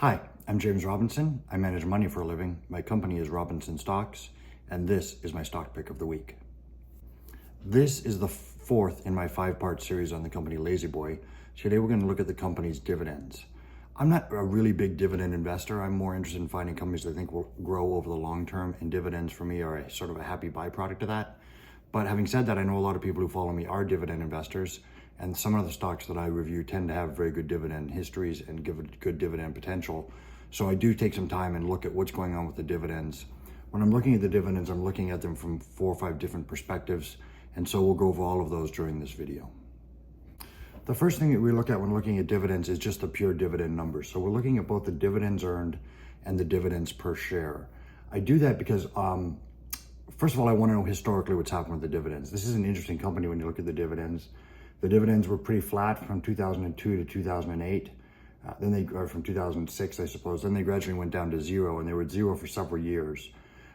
Hi, I'm James Robinson. I manage money for a living. My company is Robinson Stocks, and this is my stock pick of the week. This is the fourth in my 5-part series on the company Lazyboy. Today we're going to look at the company's dividends. I'm not a really big dividend investor. I'm more interested in finding companies that I think will grow over the long term, and dividends for me are a sort of a happy byproduct of that. But having said that, I know a lot of people who follow me are dividend investors, and some of the stocks that I review tend to have very good dividend histories and give it good dividend potential. So I do take some time and look at what's going on with the dividends. When I'm looking at the dividends, I'm looking at them from 4 or 5 different perspectives, and so we'll go over all of those during this video. The first thing that we look at when looking at dividends is just the pure dividend numbers. So we're looking at both the dividends earned and the dividends per share. I do that because first of all, I want to know historically what's happened with the dividends. This is an interesting company when you look at the dividends. The dividends were pretty flat from 2002 to 2008. Then they are from 2006, I suppose. Then they gradually went down to zero, and they were at zero for several years.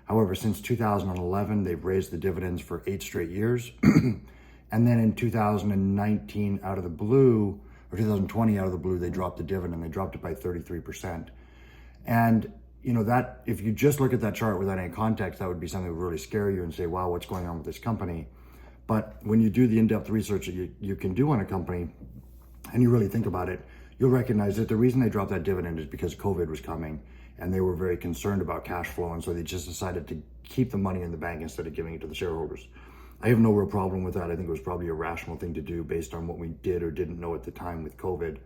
However, since 2011, they've raised the dividends for 8 straight years. And then in 2019, out of the blue, or 2020 out of the blue, they dropped the dividend. They dropped it by 33%. And you know that if you just look at that chart without any context, that would be something that would really scare you and say, wow, what's going on with this company? But when you do the in-depth research that you can do on a company, and you really think about it, you'll recognize that the reason they dropped that dividend is because COVID was coming, and they were very concerned about cash flow, and so they just decided to keep the money in the bank instead of giving it to the shareholders. I have no real problem with that. I think it was probably a rational thing to do based on what we did or didn't know at the time with COVID.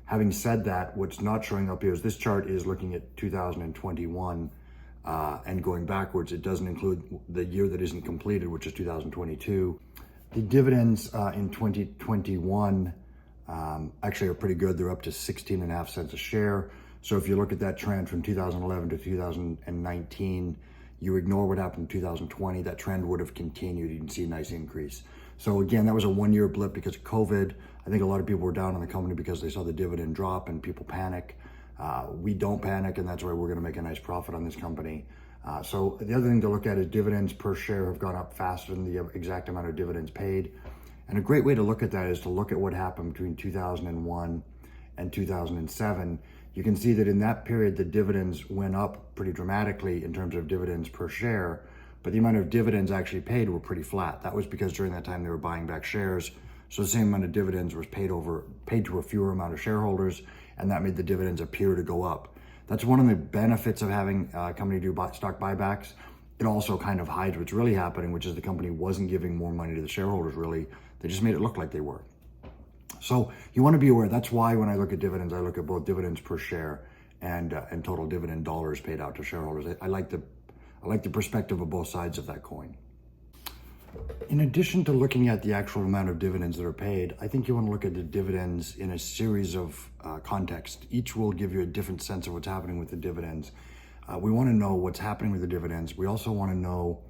Having said that, what's not showing up here is this chart is looking at 2021 and going backwards. It doesn't include the year that isn't completed, which is 2022. The dividends in 2021 actually are pretty good. They're up to 16.5 cents a share. So if you look at that trend from 2011 to 2019, you ignore what happened in 2020, that trend would have continued. You can see a nice increase. So again, that was a 1-year blip because of COVID. I think a lot of people were down on the company because they saw the dividend drop and people panic. We don't panic, and that's why we're going to make a nice profit on this company. So the other thing to look at is dividends per share have gone up faster than the exact amount of dividends paid. And a great way to look at that is to look at what happened between 2001 and 2007. You can see that in that period, the dividends went up pretty dramatically in terms of dividends per share, but the amount of dividends actually paid were pretty flat. That was because during that time they were buying back shares. So the same amount of dividends was paid to a fewer amount of shareholders, and that made the dividends appear to go up. That's one of the benefits of having a company do stock buybacks. It also kind of hides what's really happening, which is the company wasn't giving more money to the shareholders, really. They just made it look like they were. So you want to be aware. That's why when I look at dividends, I look at both dividends per share and total dividend dollars paid out to shareholders. I like the perspective of both sides of that coin. In addition to looking at the actual amount of dividends that are paid, I think you want to look at the dividends in a series of contexts. Each will give you a different sense of what's happening with the dividends. We want to know what's happening with the dividends. We also want to know,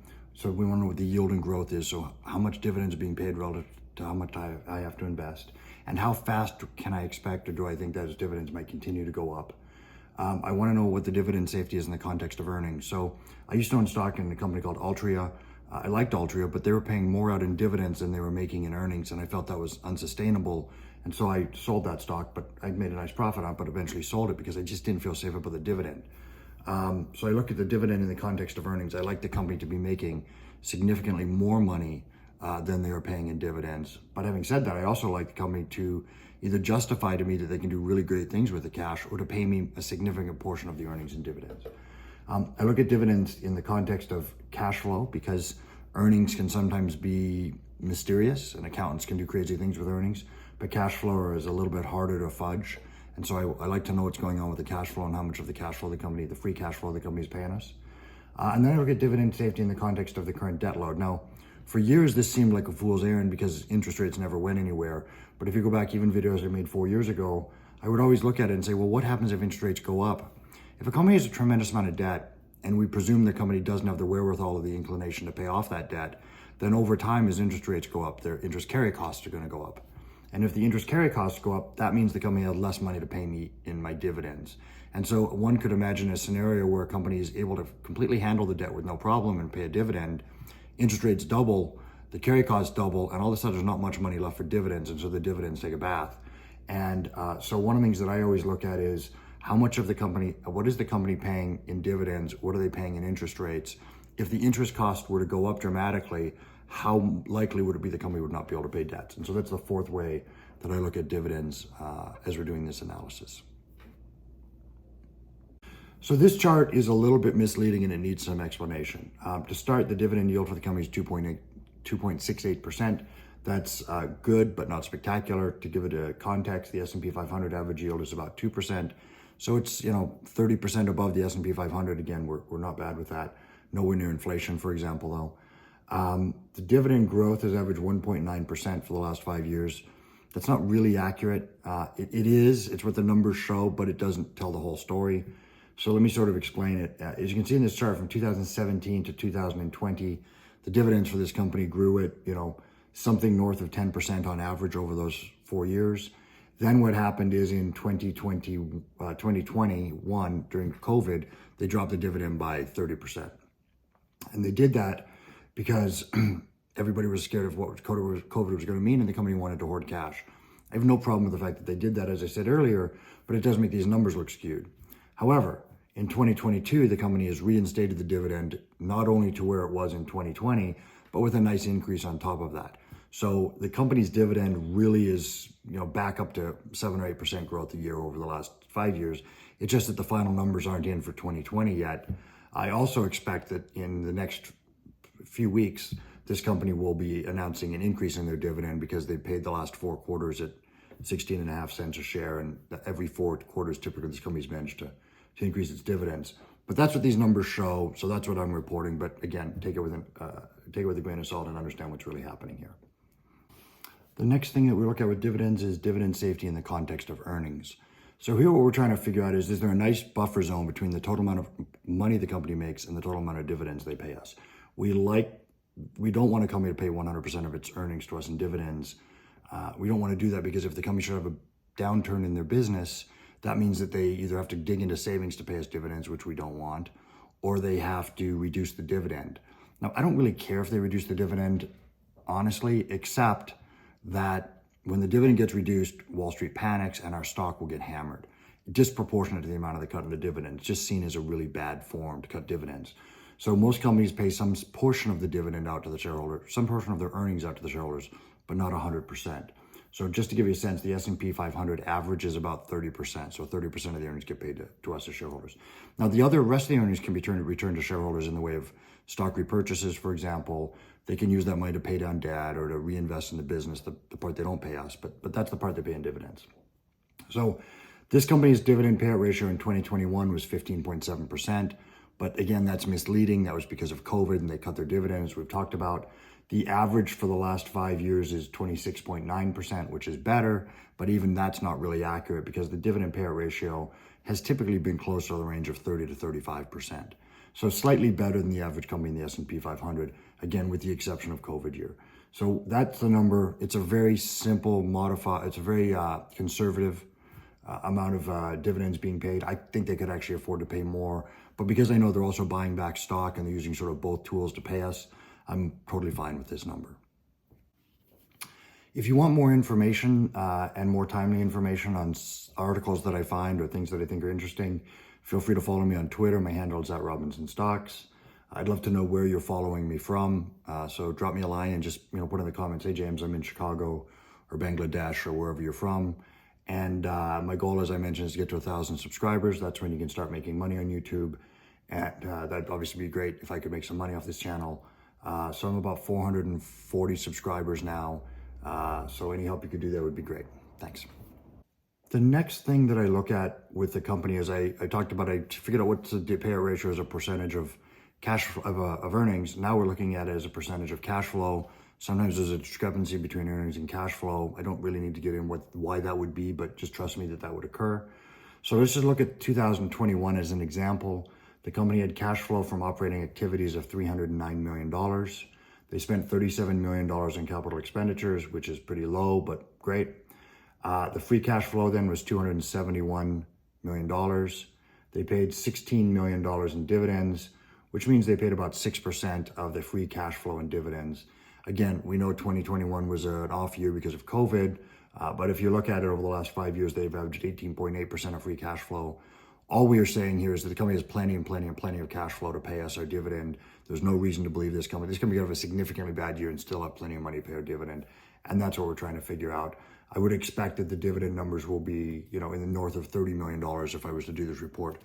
we want to know what the yield and growth is. So how much dividends are being paid relative to how much I have to invest, and how fast can I expect, or do I think that those dividends might continue to go up? I want to know what the dividend safety is in the context of earnings. So I used to own stock in a company called Altria. I liked Altria, but they were paying more out in dividends than they were making in earnings, and I felt that was unsustainable. And so I sold that stock, but I made a nice profit on it, but eventually sold it because I just didn't feel safe about the dividend. So I look at the dividend in the context of earnings. I like the company to be making significantly more money than they are paying in dividends. But having said that, I also like the company to either justify to me that they can do really great things with the cash, or to pay me a significant portion of the earnings in dividends. I look at dividends in the context of cash flow because earnings can sometimes be mysterious and accountants can do crazy things with earnings, but cash flow is a little bit harder to fudge. And so I like to know what's going on with the cash flow and how much of the cash flow the free cash flow the company is paying us. And then I look at dividend safety in the context of the current debt load. Now, for years, this seemed like a fool's errand because interest rates never went anywhere. But if you go back even videos I made 4 years ago, I would always look at it and say, well, what happens if interest rates go up? If a company has a tremendous amount of debt, and we presume the company doesn't have the wherewithal or the inclination to pay off that debt, then over time, as interest rates go up, their interest carry costs are going to go up. And if the interest carry costs go up, that means the company has less money to pay me in my dividends. And so one could imagine a scenario where a company is able to completely handle the debt with no problem and pay a dividend. Interest rates double, the carry costs double, and all of a sudden there's not much money left for dividends, and so the dividends take a bath. And so one of the things that I always look at is how much of the company, what is the company paying in dividends? What are they paying in interest rates? If the interest cost were to go up dramatically, how likely would it be the company would not be able to pay debts? And so that's the fourth way that I look at dividends as we're doing this analysis. So this chart is a little bit misleading and it needs some explanation. To start, the dividend yield for the company is 2.68%. That's good, but not spectacular. To give it a context, the S&P 500 average yield is about 2%. So it's 30% above the S&P 500. Again, we're not bad with that. Nowhere near inflation, for example, though. The dividend growth has averaged 1.9% for the last 5 years. That's not really accurate. It's what the numbers show, but it doesn't tell the whole story. So let me sort of explain it. As you can see in this chart, from 2017 to 2020, the dividends for this company grew at, something north of 10% on average over those 4 years. Then what happened is in 2021, during COVID, they dropped the dividend by 30%. And they did that because everybody was scared of what COVID was going to mean, and the company wanted to hoard cash. I have no problem with the fact that they did that, as I said earlier, but it does make these numbers look skewed. However, in 2022, the company has reinstated the dividend not only to where it was in 2020, but with a nice increase on top of that. So the company's dividend really is, back up to 7 or 8% growth a year over the last 5 years. It's just that the final numbers aren't in for 2020 yet. I also expect that in the next few weeks, this company will be announcing an increase in their dividend because they paid the last 4 quarters at 16.5 cents a share, and every 4 quarters typically this company's managed to increase its dividends. But that's what these numbers show, so that's what I'm reporting. But again, take it with a grain of salt and understand what's really happening here. The next thing that we look at with dividends is dividend safety in the context of earnings. So here what we're trying to figure out is there a nice buffer zone between the total amount of money the company makes and the total amount of dividends they pay us. We don't want a company to pay 100% of its earnings to us in dividends. We don't want to do that because if the company should have a downturn in their business, that means that they either have to dig into savings to pay us dividends, which we don't want, or they have to reduce the dividend. Now, I don't really care if they reduce the dividend, honestly, except that when the dividend gets reduced, Wall Street panics and our stock will get hammered. Disproportionate to the amount of the cut in the dividend. It's just seen as a really bad form to cut dividends. So most companies pay some portion of the dividend out to the shareholder, some portion of their earnings out to the shareholders, but not 100%. So just to give you a sense, the S&P 500 average is about 30%. So 30% of the earnings get paid to us as shareholders. Now, the rest of the earnings can be returned to shareholders in the way of stock repurchases, for example. They can use that money to pay down debt or to reinvest in the business, the part they don't pay us, but that's the part they pay in dividends. So this company's dividend payout ratio in 2021 was 15.7%. But again, that's misleading. That was because of COVID and they cut their dividends, we've talked about. The average for the last 5 years is 26.9%, which is better, but even that's not really accurate because the dividend payout ratio has typically been closer to the range of 30 to 35%. So slightly better than the average company in the S&P 500, again, with the exception of COVID year. So that's the number. It's a very simple it's a very conservative amount of dividends being paid. I think they could actually afford to pay more, but because I know they're also buying back stock and they're using sort of both tools to pay us, I'm totally fine with this number. If you want more information and more timely information on articles that I find or things that I think are interesting, feel free to follow me on Twitter. My handle is @RobinsonStocks. I'd love to know where you're following me from. So drop me a line and just put in the comments, hey James, I'm in Chicago or Bangladesh or wherever you're from. And my goal, as I mentioned, is to get to 1,000 subscribers. That's when you can start making money on YouTube. And that'd obviously be great if I could make some money off this channel. So I'm about 440 subscribers now. So any help you could do there would be great. Thanks. The next thing that I look at with the company is I talked about, I figured out what's the payout ratio as a percentage of of earnings. Now we're looking at it as a percentage of cash flow. Sometimes there's a discrepancy between earnings and cash flow. I don't really need to get in why that would be, but just trust me that would occur. So let's just look at 2021 as an example. The company had cash flow from operating activities of $309 million. They spent $37 million in capital expenditures, which is pretty low, but great. The free cash flow then was $271 million. They paid $16 million in dividends, which means they paid about 6% of the free cash flow in dividends. Again, we know 2021 was an off year because of COVID, but if you look at it over the last 5 years, they've averaged 18.8% of free cash flow All we are saying here is that the company has plenty of cash flow to pay us our dividend. There's no reason to believe this company could have a significantly bad year and still have plenty of money to pay our dividend. And that's what we're trying to figure out. I would expect that the dividend numbers will be, in the north of $30 million if I was to do this report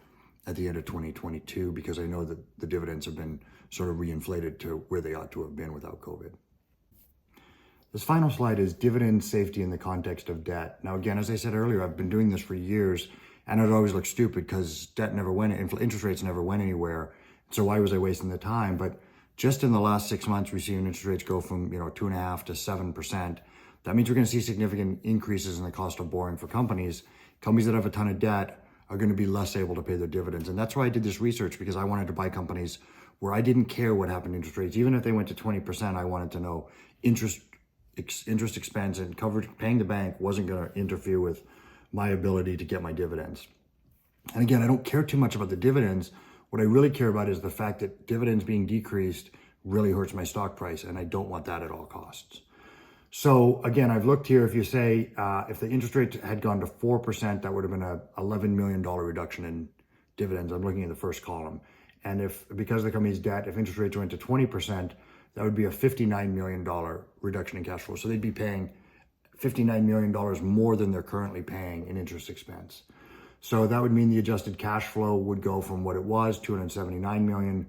at the end of 2022, because I know that the dividends have been sort of reinflated to where they ought to have been without COVID. This final slide is dividend safety in the context of debt. Now, again, as I said earlier, I've been doing this for years, and it always looked stupid because interest rates never went anywhere. So why was I wasting the time? But just in the last 6 months, we've seen interest rates go from 2.5% to 7%. That means we're going to see significant increases in the cost of borrowing for companies. Companies that have a ton of debt are going to be less able to pay their dividends. And that's why I did this research, because I wanted to buy companies where I didn't care what happened to interest rates. Even if they went to 20%, I wanted to know interest expense and coverage, paying the bank wasn't going to interfere with my ability to get my dividends. And again, I don't care too much about the dividends. What I really care about is the fact that dividends being decreased really hurts my stock price, and I don't want that at all costs. So again, I've looked here. If you say, if the interest rate had gone to 4%, that would have been a $11 million reduction in dividends. I'm looking at the first column. And because the company's debt, if interest rates went to 20%, that would be a $59 million reduction in cash flow. So they'd be paying $59 million more than they're currently paying in interest expense. So that would mean the adjusted cash flow would go from what it was, $279 million,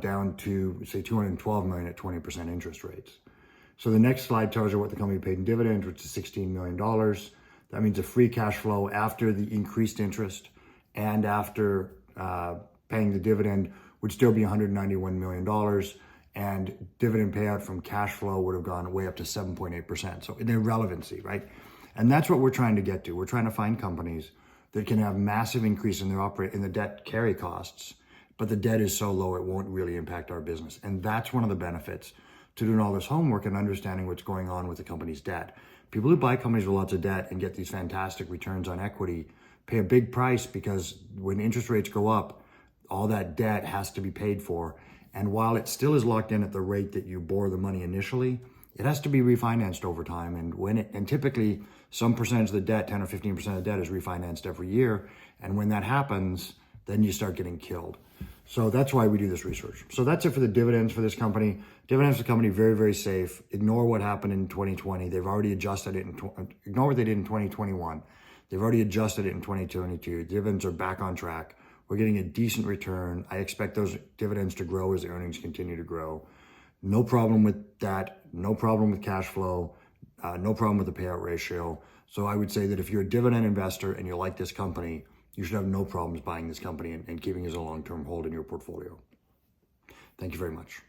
down to say $212 million at 20% interest rates. So the next slide tells you what the company paid in dividends, which is $16 million. That means a free cash flow after the increased interest and after paying the dividend would still be $191 million. And dividend payout from cash flow would have gone way up to 7.8%. So in irrelevancy, right? And that's what we're trying to get to. We're trying to find companies that can have massive increase in the debt carry costs, but the debt is so low it won't really impact our business. And that's one of the benefits to doing all this homework and understanding what's going on with the company's debt. People who buy companies with lots of debt and get these fantastic returns on equity pay a big price, because when interest rates go up, all that debt has to be paid for. And while it still is locked in at the rate that you borrow the money initially, it has to be refinanced over time. And typically some percentage of the debt, 10 or 15% of the debt, is refinanced every year. And when that happens, then you start getting killed. So that's why we do this research. So that's it for the dividends for this company. Dividends for the company, very, very safe. Ignore what happened in 2020. They've already adjusted it. Ignore what they did in 2021. They've already adjusted it in 2022. Dividends are back on track. We're getting a decent return. I expect those dividends to grow as the earnings continue to grow. No problem with that. No problem with cash flow. No problem with the payout ratio. So I would say that if you're a dividend investor and you like this company, you should have no problems buying this company and keeping it as a long-term hold in your portfolio. Thank you very much.